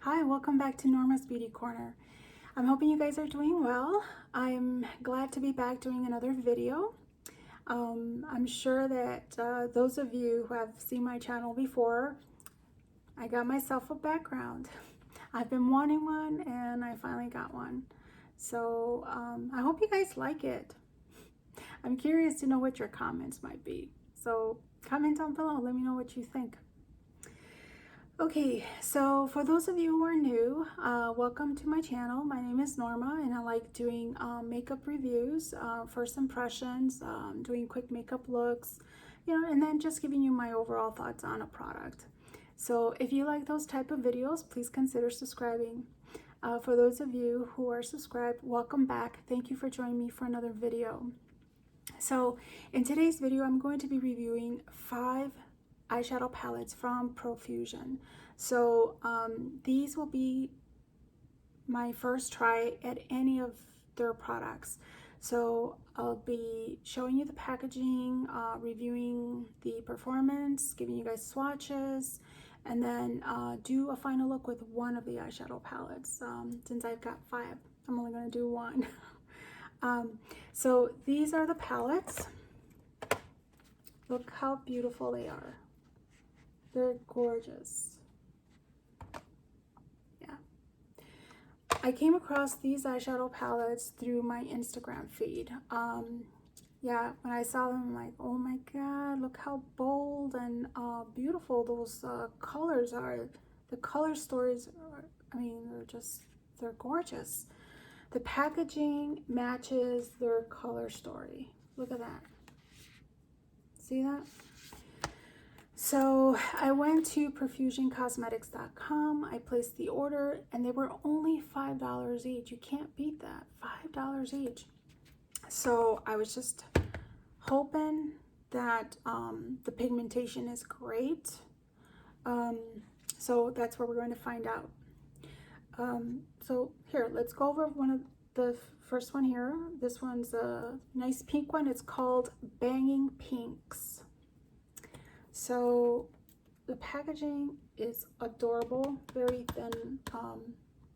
Hi, welcome back to Norma's Beauty Corner. I'm hoping you guys are doing well. I'm glad to be back doing another video. I'm sure that those of you who have seen my channel before, I got myself a background. I've been wanting one and I finally got one. So I hope you guys like it. I'm curious to know what your comments might be. So comment down below, let me know what you think. Okay, so for those of you who are new, welcome to my channel. My name is Norma and I like doing makeup reviews, first impressions, doing quick makeup looks, and then just giving you my overall thoughts on a product. So if you like those type of videos, please consider subscribing. For those of you who are subscribed, welcome back. Thank you for joining me for another video. So in today's video, I'm going to be reviewing 5 eyeshadow palettes from Profusion. So these will be my first try at any of their products. So I'll be showing you the packaging, reviewing the performance, giving you guys swatches, and then do a final look with one of the eyeshadow palettes. Since I've got 5, I'm only going to do one. So these are the palettes. Look how beautiful they are. They're gorgeous. Yeah. I came across these eyeshadow palettes through my Instagram feed. Yeah, when I saw them, I'm like, oh my god, look how bold and beautiful those colors are. The color stories are, they're gorgeous. The packaging matches their color story. Look at that. See that? So I went to profusioncosmetics.com. I placed the order and they were only $5 each. You can't beat that. $5 each. So I was just hoping that the pigmentation is great. So that's what we're going to find out. So here, let's go over one of the first one here. This one's a nice pink one. It's called Banging Pinks. So the packaging is adorable, very thin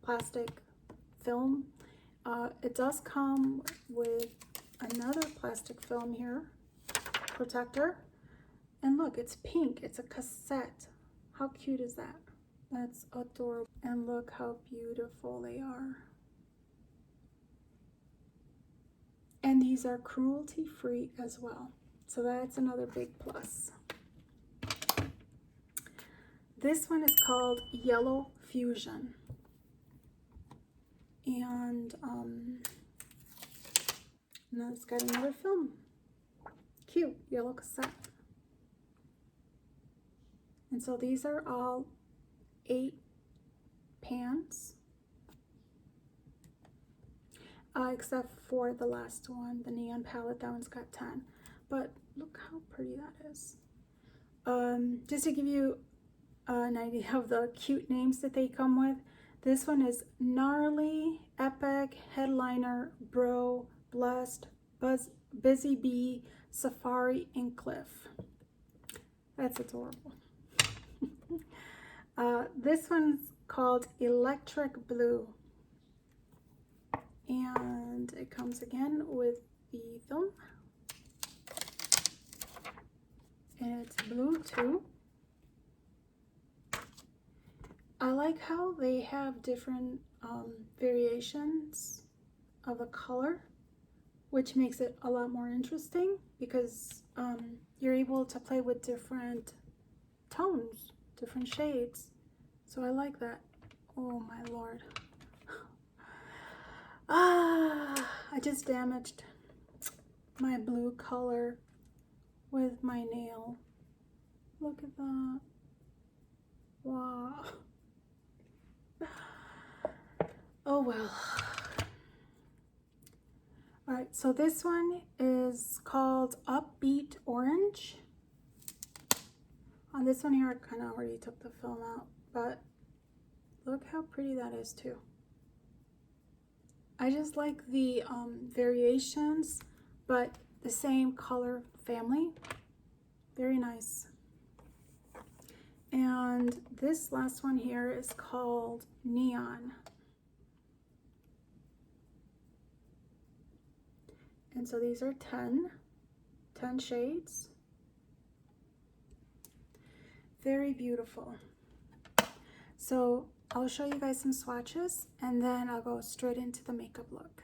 plastic film. It does come with another plastic film here, protector. And look, it's pink, it's a cassette. How cute is that? That's adorable. And look how beautiful they are. And these are cruelty-free as well. So that's another big plus. This one is called Yellow Fusion. And now it's got another film. Cute, yellow cassette. And so these are all 8 pans. Except for the last one, the neon palette, that one's got 10. But look how pretty that is. Just to give you an idea of the cute names that they come with, this one is Gnarly, Epic, Headliner, Bro, Blessed, Busy Bee, Safari, and Cliff. That's adorable. This one's called Electric Blue. And it comes again with the film. And it's blue too. I like how they have different variations of the color, which makes it a lot more interesting because you're able to play with different tones, different shades. So I like that. Oh my lord. I just damaged my blue color with my nail. Look at that. Wow. Oh well. Alright, so this one is called Upbeat Orange. On this one here, I kind of already took the film out, but look how pretty that is too. I just like the variations, but the same color family. Very nice. And this last one here is called Neon. And so these are 10 shades. Very beautiful. So I'll show you guys some swatches and then I'll go straight into the makeup look.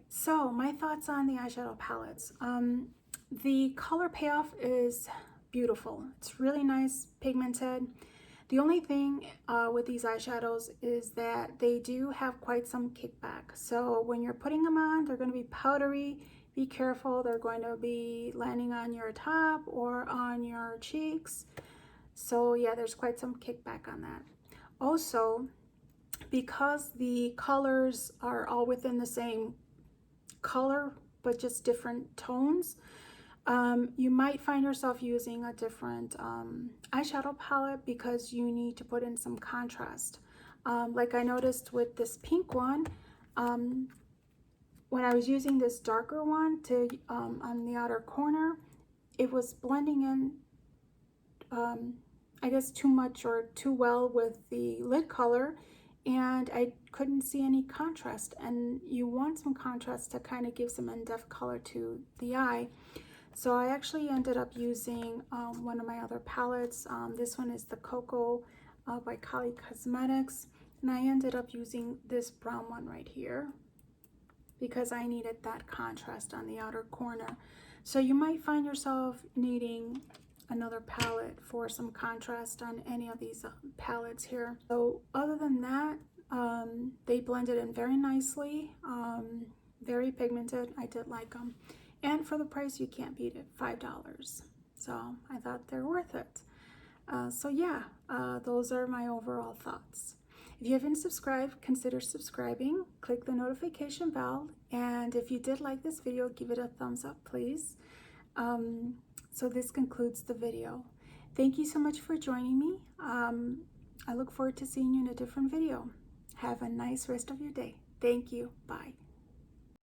So my thoughts on the eyeshadow palettes. The color payoff is beautiful. It's really nice, pigmented. The only thing with these eyeshadows is that they do have quite some kickback. So when you're putting them on, they're going to be powdery. Be careful, they're going to be landing on your top or on your cheeks. So yeah, there's quite some kickback on that. Also, because the colors are all within the same color but just different tones, you might find yourself using a different eyeshadow palette because you need to put in some contrast. Like I noticed with this pink one, when I was using this darker one to on the outer corner, it was blending in I guess too much or too well with the lid color, and I couldn't see any contrast, and you want some contrast to kind of give some in-depth color to the eye. So I actually ended up using one of my other palettes. This one is the Cocoa by Carey Cosmetics, and I ended up using this brown one right here because I needed that contrast on the outer corner. So you might find yourself needing another palette for some contrast on any of these palettes here. So other than that, they blended in very nicely, very pigmented. I did like them, and for the price you can't beat it, $5. So I thought they're worth it. So yeah, those are my overall thoughts. If you haven't subscribed, consider subscribing, click the notification bell, and if you did like this video, give it a thumbs up please. So this concludes the video. Thank you so much for joining me. I look forward to seeing you in a different video. Have a nice rest of your day. Thank you. Bye.